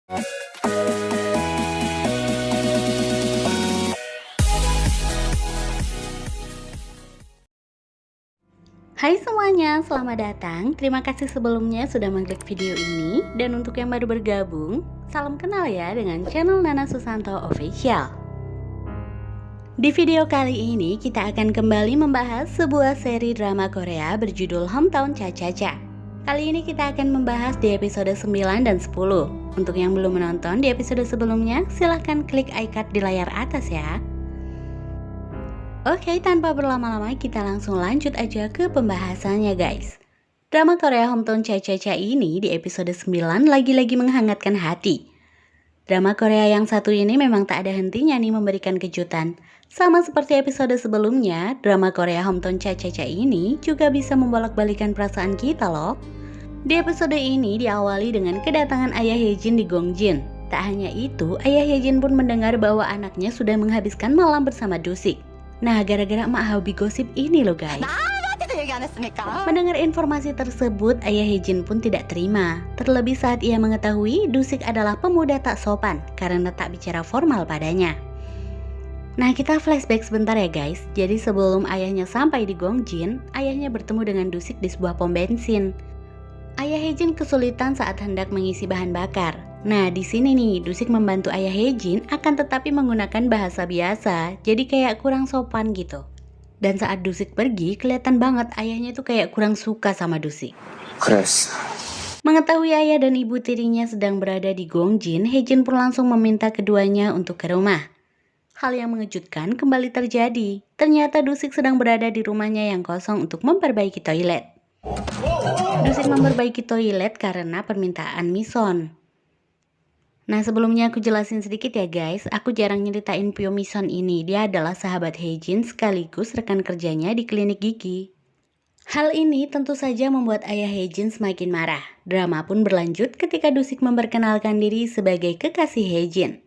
Hai semuanya, selamat datang. Terima kasih sebelumnya sudah mengklik video ini. Dan untuk yang baru bergabung, salam kenal ya dengan channel Nana Susanto Official. Di video kali ini kita akan kembali membahas sebuah seri drama Korea berjudul Hometown Cha-Cha-Cha. Kali ini kita akan membahas di episode 9 dan 10. Untuk yang belum menonton di episode sebelumnya, silahkan klik icon di layar atas ya. Oke, tanpa berlama-lama kita langsung lanjut aja ke pembahasannya guys. Drama Korea Hometown Cha-Cha-Cha ini di episode 9 lagi-lagi menghangatkan hati. Drama Korea yang satu ini memang tak ada hentinya nih memberikan kejutan. Sama seperti episode sebelumnya, drama Korea Hometown Cha-Cha-Cha ini juga bisa membolak-balikan perasaan kita loh. Di episode ini diawali dengan kedatangan ayah Haejin di Gongjin. Tak hanya itu, ayah Haejin pun mendengar bahwa anaknya sudah menghabiskan malam bersama Dusik. Nah, gara-gara emak hobi gosip ini loh guys. Mendengar informasi tersebut, ayah Haejin pun tidak terima. Terlebih saat ia mengetahui Dusik adalah pemuda tak sopan karena tak bicara formal padanya. Nah, kita flashback sebentar ya guys. Jadi sebelum ayahnya sampai di Gongjin, ayahnya bertemu dengan Dusik di sebuah pom bensin. Ayah Haejin kesulitan saat hendak mengisi bahan bakar. Nah, di sini nih, Dusik membantu ayah Haejin akan tetapi menggunakan bahasa biasa, jadi kayak kurang sopan gitu. Dan saat Dusik pergi, kelihatan banget ayahnya tuh kayak kurang suka sama Dusik. 그랬어. Mengetahui ayah dan ibu tirinya sedang berada di Gongjin, Haejin pun langsung meminta keduanya untuk ke rumah. Hal yang mengejutkan kembali terjadi. Ternyata Dusik sedang berada di rumahnya yang kosong untuk memperbaiki toilet. Dusik memperbaiki toilet karena permintaan Mison. Nah, sebelumnya aku jelasin sedikit ya guys, aku jarang nyeritain Pyo Mison ini. Dia adalah sahabat Haejin sekaligus rekan kerjanya di klinik gigi. Hal ini tentu saja membuat ayah Haejin semakin marah. Drama pun berlanjut ketika Dusik memperkenalkan diri sebagai kekasih Haejin.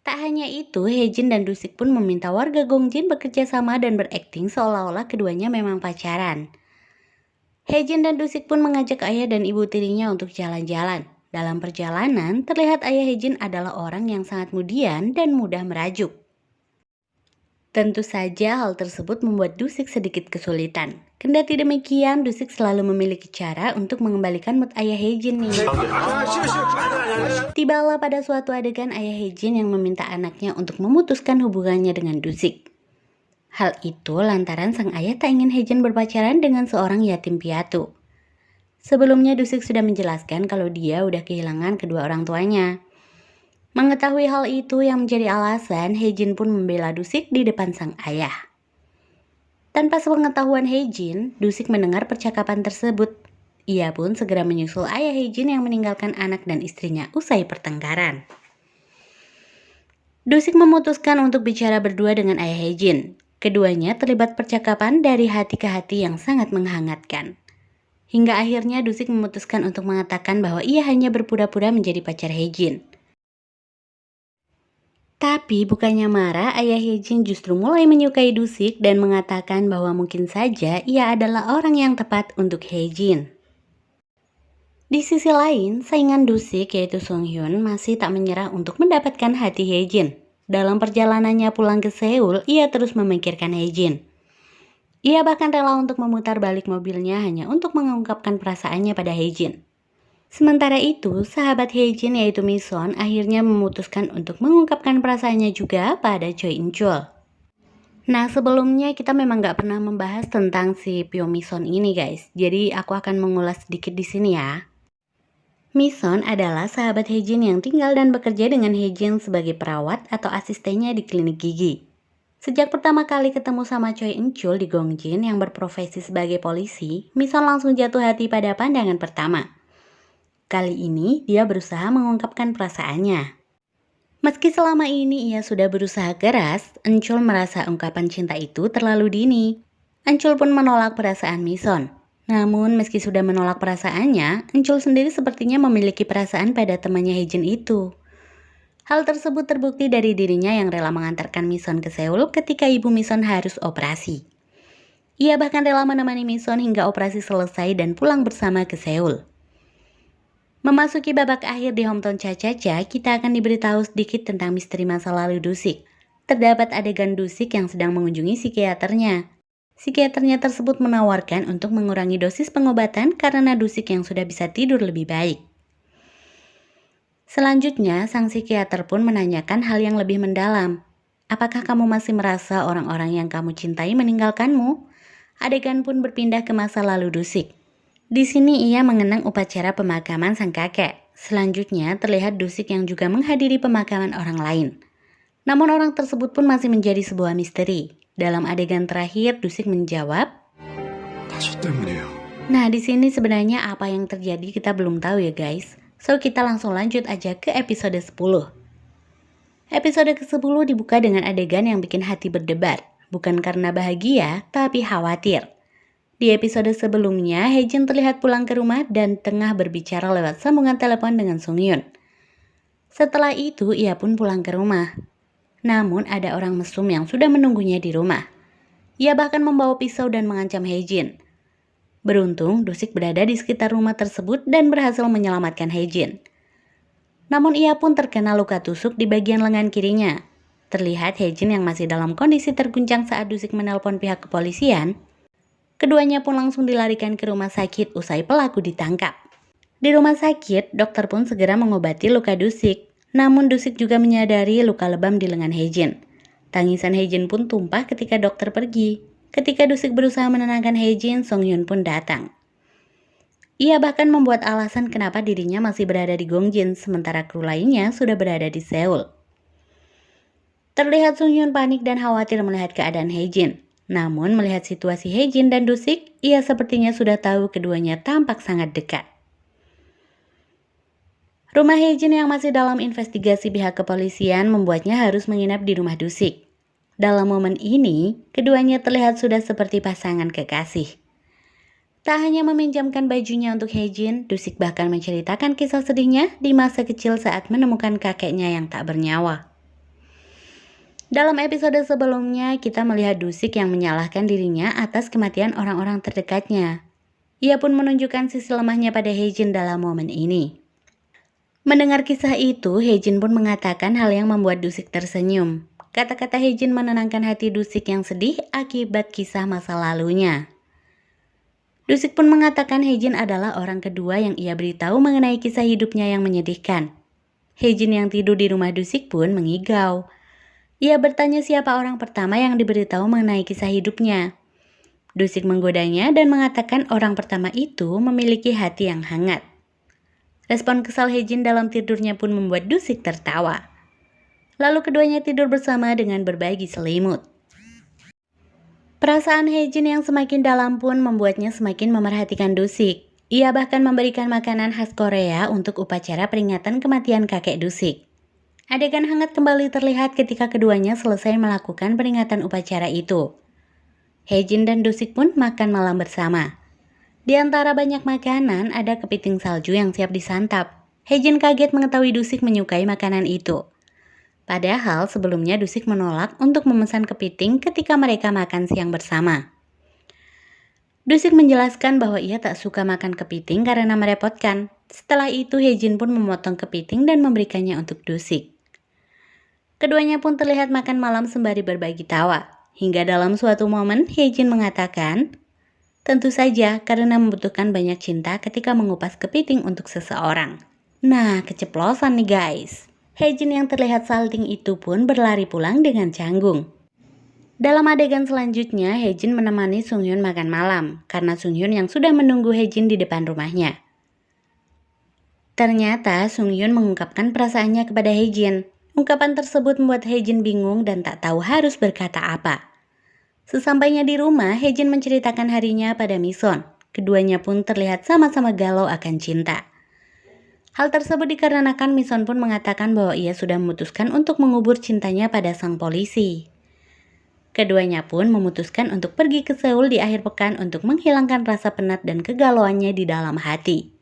Tak hanya itu, Haejin dan Dusik pun meminta warga Gongjin bekerja sama dan berakting seolah-olah keduanya memang pacaran. Haejin dan Dusik pun mengajak ayah dan ibu tirinya untuk jalan-jalan. Dalam perjalanan, terlihat ayah Haejin adalah orang yang sangat mudian dan mudah merajuk. Tentu saja hal tersebut membuat Dusik sedikit kesulitan. Kendati demikian, Dusik selalu memiliki cara untuk mengembalikan mood ayah Haejin nih. Tibalah pada suatu adegan ayah Haejin yang meminta anaknya untuk memutuskan hubungannya dengan Dusik. Hal itu lantaran sang ayah tak ingin Haejin berpacaran dengan seorang yatim piatu. Sebelumnya Dusik sudah menjelaskan kalau dia udah kehilangan kedua orang tuanya. Mengetahui hal itu yang menjadi alasan, Haejin pun membela Dusik di depan sang ayah. Tanpa sepengetahuan Haejin, Dusik mendengar percakapan tersebut. Ia pun segera menyusul ayah Haejin yang meninggalkan anak dan istrinya usai pertengkaran. Dusik memutuskan untuk bicara berdua dengan ayah Haejin. Keduanya terlibat percakapan dari hati ke hati yang sangat menghangatkan. Hingga akhirnya Dusik memutuskan untuk mengatakan bahwa ia hanya berpura-pura menjadi pacar Haejin. Tapi bukannya marah, ayah Haejin justru mulai menyukai Dusik dan mengatakan bahwa mungkin saja ia adalah orang yang tepat untuk Haejin. Di sisi lain, saingan Dusik yaitu Sung Hyun masih tak menyerah untuk mendapatkan hati Haejin. Dalam perjalanannya pulang ke Seoul, ia terus memikirkan Haejin. Ia bahkan rela untuk memutar balik mobilnya hanya untuk mengungkapkan perasaannya pada Haejin. Sementara itu, sahabat Haejin yaitu Mison akhirnya memutuskan untuk mengungkapkan perasaannya juga pada Choi In-chul. Nah, sebelumnya kita memang gak pernah membahas tentang si Pyo Mison ini guys. Jadi aku akan mengulas sedikit di sini ya. Mison adalah sahabat Haejin yang tinggal dan bekerja dengan Haejin sebagai perawat atau asistennya di klinik gigi. Sejak pertama kali ketemu sama Choi In-chul di Gongjin yang berprofesi sebagai polisi, Mison langsung jatuh hati pada pandangan pertama. Kali ini dia berusaha mengungkapkan perasaannya. Meski selama ini ia sudah berusaha keras, In-chul merasa ungkapan cinta itu terlalu dini. In-chul pun menolak perasaan Mison. Namun meski sudah menolak perasaannya, In-chul sendiri sepertinya memiliki perasaan pada temannya Haejin itu. Hal tersebut terbukti dari dirinya yang rela mengantarkan Mison ke Seoul ketika ibu Mison harus operasi. Ia bahkan rela menemani Mison hingga operasi selesai dan pulang bersama ke Seoul. Memasuki babak akhir di Hometown Cha-Cha-Cha, kita akan diberitahu sedikit tentang misteri masa lalu Dusik. Terdapat adegan Dusik yang sedang mengunjungi psikiaternya. Psikiaternya tersebut menawarkan untuk mengurangi dosis pengobatan karena Dusik yang sudah bisa tidur lebih baik. Selanjutnya, sang psikiater pun menanyakan hal yang lebih mendalam. Apakah kamu masih merasa orang-orang yang kamu cintai meninggalkanmu? Adegan pun berpindah ke masa lalu Dusik. Di sini ia mengenang upacara pemakaman sang kakek. Selanjutnya terlihat Dusik yang juga menghadiri pemakaman orang lain. Namun orang tersebut pun masih menjadi sebuah misteri. Dalam adegan terakhir, Dusik menjawab, Nah, di sini sebenarnya apa yang terjadi kita belum tahu ya guys. So, kita langsung lanjut aja ke episode 10. Episode ke-10 dibuka dengan adegan yang bikin hati berdebar. Bukan karena bahagia, tapi khawatir. Di episode sebelumnya, Haejin terlihat pulang ke rumah dan tengah berbicara lewat sambungan telepon dengan Sungyun. Setelah itu, ia pun pulang ke rumah. Namun, ada orang mesum yang sudah menunggunya di rumah. Ia bahkan membawa pisau dan mengancam Haejin. Beruntung, Dusik berada di sekitar rumah tersebut dan berhasil menyelamatkan Haejin. Namun, ia pun terkena luka tusuk di bagian lengan kirinya. Terlihat Haejin yang masih dalam kondisi terguncang saat Dusik menelpon pihak kepolisian. Keduanya pun langsung dilarikan ke rumah sakit usai pelaku ditangkap. Di rumah sakit, dokter pun segera mengobati luka Dusik. Namun Dusik juga menyadari luka lebam di lengan Haejin. Tangisan Haejin pun tumpah ketika dokter pergi. Ketika Dusik berusaha menenangkan Haejin, Sungyun pun datang. Ia bahkan membuat alasan kenapa dirinya masih berada di Gongjin, sementara kru lainnya sudah berada di Seoul. Terlihat Sungyun panik dan khawatir melihat keadaan Haejin. Namun melihat situasi Haejin dan Dusik, ia sepertinya sudah tahu keduanya tampak sangat dekat. Rumah Haejin yang masih dalam investigasi pihak kepolisian membuatnya harus menginap di rumah Dusik. Dalam momen ini, keduanya terlihat sudah seperti pasangan kekasih. Tak hanya meminjamkan bajunya untuk Haejin, Dusik bahkan menceritakan kisah sedihnya di masa kecil saat menemukan kakeknya yang tak bernyawa. Dalam episode sebelumnya, kita melihat Dusik yang menyalahkan dirinya atas kematian orang-orang terdekatnya. Ia pun menunjukkan sisi lemahnya pada Haejin dalam momen ini. Mendengar kisah itu, Haejin pun mengatakan hal yang membuat Dusik tersenyum. Kata-kata Haejin menenangkan hati Dusik yang sedih akibat kisah masa lalunya. Dusik pun mengatakan Haejin adalah orang kedua yang ia beritahu mengenai kisah hidupnya yang menyedihkan. Haejin yang tidur di rumah Dusik pun mengigau. Ia bertanya siapa orang pertama yang diberitahu mengenai kisah hidupnya. Dusik menggodanya dan mengatakan orang pertama itu memiliki hati yang hangat. Respon kesal Haejin dalam tidurnya pun membuat Dusik tertawa. Lalu keduanya tidur bersama dengan berbagi selimut. Perasaan Haejin yang semakin dalam pun membuatnya semakin memerhatikan Dusik. Ia bahkan memberikan makanan khas Korea untuk upacara peringatan kematian kakek Dusik. Adegan hangat kembali terlihat ketika keduanya selesai melakukan peringatan upacara itu. Haejin dan Dusik pun makan malam bersama. Di antara banyak makanan, ada kepiting salju yang siap disantap. Haejin kaget mengetahui Dusik menyukai makanan itu. Padahal sebelumnya Dusik menolak untuk memesan kepiting ketika mereka makan siang bersama. Dusik menjelaskan bahwa ia tak suka makan kepiting karena merepotkan. Setelah itu Haejin pun memotong kepiting dan memberikannya untuk Dusik. Keduanya pun terlihat makan malam sembari berbagi tawa. Hingga dalam suatu momen, Haejin mengatakan, tentu saja karena membutuhkan banyak cinta ketika mengupas kepiting untuk seseorang. Nah, keceplosan nih guys. Haejin yang terlihat salting itu pun berlari pulang dengan canggung. Dalam adegan selanjutnya, Haejin menemani Sungyun makan malam, karena Sungyun yang sudah menunggu Haejin di depan rumahnya. Ternyata Sungyun mengungkapkan perasaannya kepada Haejin. Ungkapan tersebut membuat Haejin bingung dan tak tahu harus berkata apa. Sesampainya di rumah, Haejin menceritakan harinya pada Mison. Keduanya pun terlihat sama-sama galau akan cinta. Hal tersebut dikarenakan Mison pun mengatakan bahwa ia sudah memutuskan untuk mengubur cintanya pada sang polisi. Keduanya pun memutuskan untuk pergi ke Seoul di akhir pekan untuk menghilangkan rasa penat dan kegalauannya di dalam hati.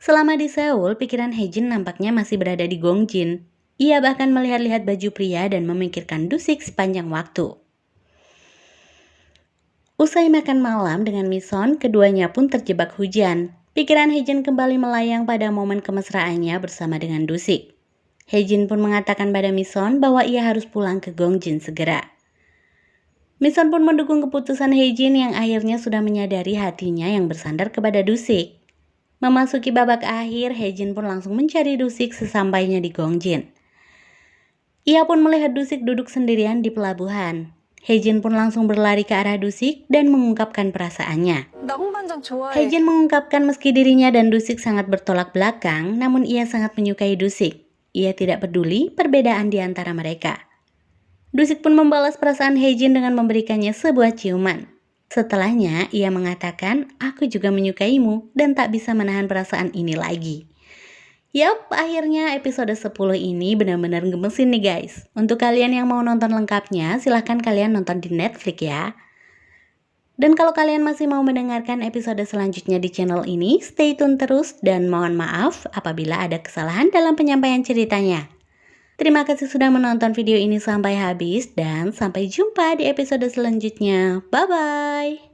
Selama di Seoul, pikiran Haejin nampaknya masih berada di Gongjin. Ia bahkan melihat-lihat baju pria dan memikirkan Dusik sepanjang waktu. Usai makan malam dengan Mison, keduanya pun terjebak hujan. Pikiran Hejin kembali melayang pada momen kemesraannya bersama dengan Dusik. Hejin pun mengatakan pada Mison bahwa ia harus pulang ke Gongjin segera. Mison pun mendukung keputusan Hejin yang akhirnya sudah menyadari hatinya yang bersandar kepada Dusik. Memasuki babak akhir, Hejin pun langsung mencari Dusik sesampainya di Gongjin. Ia pun melihat Dusik duduk sendirian di pelabuhan. Hejin pun langsung berlari ke arah Dusik dan mengungkapkan perasaannya. Hejin mengungkapkan meski dirinya dan Dusik sangat bertolak belakang, namun ia sangat menyukai Dusik. Ia tidak peduli perbedaan di antara mereka. Dusik pun membalas perasaan Hejin dengan memberikannya sebuah ciuman. Setelahnya, ia mengatakan, "Aku juga menyukaimu dan tak bisa menahan perasaan ini lagi." Yap, akhirnya episode 10 ini benar-benar gemesin nih guys. Untuk kalian yang mau nonton lengkapnya, silahkan kalian nonton di Netflix ya. Dan kalau kalian masih mau mendengarkan episode selanjutnya di channel ini, stay tune terus dan mohon maaf apabila ada kesalahan dalam penyampaian ceritanya. Terima kasih sudah menonton video ini sampai habis dan sampai jumpa di episode selanjutnya. Bye-bye!